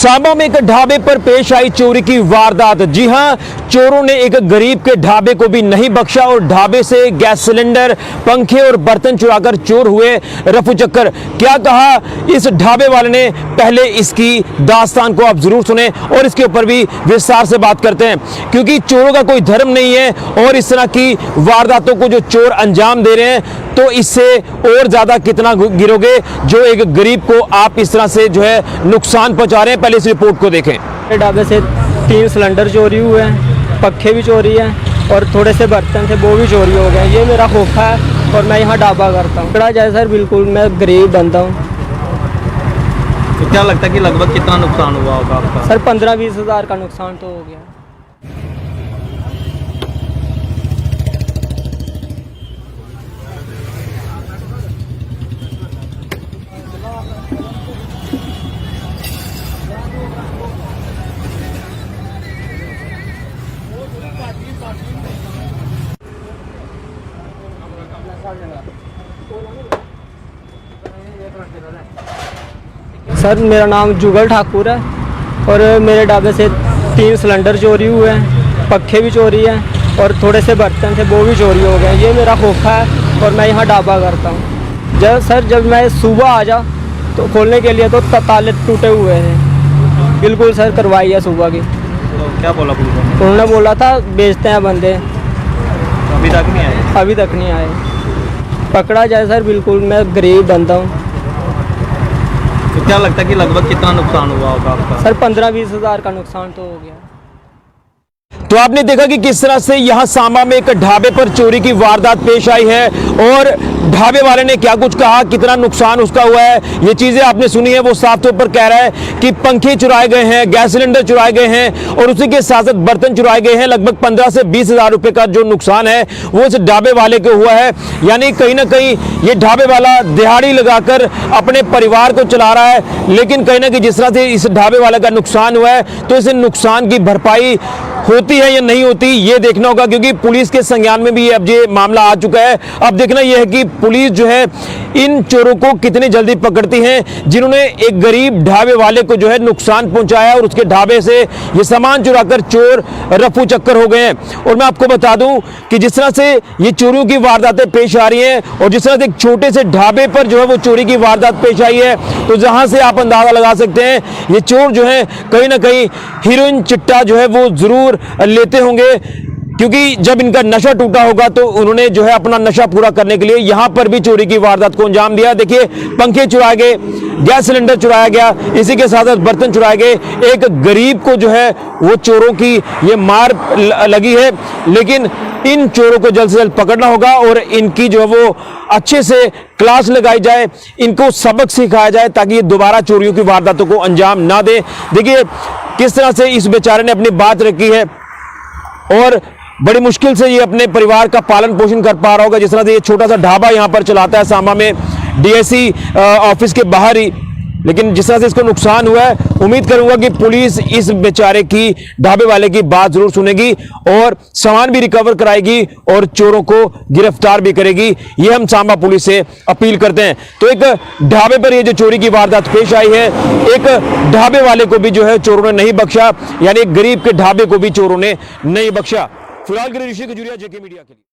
सांबा में एक ढाबे पर पेश आई चोरी की वारदात। जी हां, चोरों ने एक गरीब के ढाबे को भी नहीं बख्शा और ढाबे से गैस सिलेंडर, पंखे और बर्तन चुराकर चोर हुए रफू चक्कर। क्या कहा इस ढाबे वाले ने, पहले इसकी दास्तान को आप जरूर सुने और इसके ऊपर भी विस्तार से बात करते हैं, क्योंकि चोरों का कोई धर्म नहीं है और इस तरह की वारदातों को जो चोर अंजाम दे रहे हैं तो इससे और ज्यादा कितना गिरोगे जो एक गरीब को आप इस तरह से जो है नुकसान पहुंचा रहे हैं। पहले इस रिपोर्ट को देखें। ढाबे से 3 सिलेंडर चोरी हुए हैं, पक्खे भी चोरी हैं और थोड़े से बर्तन थे वो भी चोरी हो गए। ये मेरा खोखा है और मैं यहाँ ढाबा करता हूँ। बड़ा जय सर, बिल्कुल मैं गरीब बंदा हूँ। तो क्या लगता है कि लगभग कितना नुकसान हुआ होगा आपका? सर 15-20 हज़ार का नुकसान तो हो गया। सर मेरा नाम जुगल ठाकुर है और मेरे ढाबे से 3 सिलेंडर चोरी हुए हैं, पक्खे भी चोरी हैं और थोड़े से बर्तन थे वो भी चोरी हो गए। ये मेरा खोखा है और मैं यहाँ ढाबा करता हूँ। जब मैं सुबह आ जा तो खोलने के लिए तो ताले टूटे हुए हैं। बिल्कुल सर, करवाई है सुबह की। तो क्या बोला पुलिस ने? उन्होंने बोला था बेचते हैं बंदे। अभी तक नहीं आए? अभी तक नहीं आए। पकड़ा जाए सर, बिल्कुल मैं गरीब बंदा हूँ। तो क्या लगता है कि लगभग कितना नुकसान हुआ होगा आपका? सर 15-20 हज़ार का नुकसान तो हो गया। तो आपने देखा कि किस तरह से यहां सांबा में एक ढाबे पर चोरी की वारदात पेश आई है और ढाबे वाले ने क्या कुछ कहा, कितना नुकसान उसका हुआ है, ये चीजें आपने सुनी है। वो साफ तौर पर कह रहा है कि पंखे चुराए गए हैं, गैस सिलेंडर चुराए गए हैं और उसी के साथ साथ बर्तन चुराए गए हैं। लगभग 15 से 20 हज़ार रुपए का जो नुकसान है वो इस ढाबे वाले को हुआ है। यानी कहीं ना कहीं ये ढाबे वाला दिहाड़ी लगाकर अपने परिवार को चला रहा है, लेकिन कहीं ना कहीं जिस तरह से इस ढाबे वाले का नुकसान हुआ है तो इस नुकसान की भरपाई होती है या नहीं होती ये देखना होगा, क्योंकि पुलिस के संज्ञान में भी अब ये मामला आ चुका है। अब देखना यह है कि पुलिस जो है इन चोरों को कितनी जल्दी पकड़ती है जिन्होंने एक गरीब ढाबे वाले को जो है नुकसान पहुंचाया और उसके ढाबे से ये सामान चुराकर चोर रफू चक्कर हो गए हैं। और मैं आपको बता दूं कि जिस तरह से ये चोरियों की वारदातें पेश आ रही हैं और जिस तरह से एक छोटे से ढाबे पर जो है वो चोरी की वारदात पेश आई है, तो जहां से आप अंदाजा लगा सकते हैं ये चोर जो है कहीं ना कहीं हीरोइन चिट्टा जो है वो जरूर लेते होंगे, क्योंकि जब इनका नशा टूटा होगा तो उन्होंने जो है अपना नशा पूरा करने के लिए यहां पर भी चोरी की वारदात को अंजाम दिया। देखिए, पंखे चुराए गए, गैस सिलेंडर चुराया गया, इसी के साथ साथ बर्तन चुराए गए। एक गरीब को जो है वो चोरों की ये मार लगी है, लेकिन इन चोरों को जल्द से जल्द पकड़ना होगा और इनकी जो है वो अच्छे से क्लास लगाई जाए, इनको सबक सिखाया जाए ताकि ये दोबारा चोरियों की वारदातों को अंजाम ना दे। देखिए किस तरह से इस बेचारे ने अपनी बात रखी है और बड़ी मुश्किल से ये अपने परिवार का पालन पोषण कर पा रहा होगा। जिस तरह से ये छोटा सा ढाबा यहाँ पर चलाता है सांबा में डीएससी ऑफिस के बाहर ही, लेकिन जिस तरह से इसको नुकसान हुआ है उम्मीद करूंगा कि पुलिस इस बेचारे की, ढाबे वाले की बात जरूर सुनेगी और सामान भी रिकवर कराएगी और चोरों को गिरफ्तार भी करेगी। ये हम सांबा पुलिस से अपील करते हैं। तो एक ढाबे पर ये जो चोरी की वारदात पेश आई है, एक ढाबे वाले को भी जो है चोरों ने नहीं बख्शा, यानी गरीब के ढाबे को भी चोरों ने नहीं बख्शा। फिलहाल के लिए ऋषि खजूरिया, जेके मीडिया के लिए।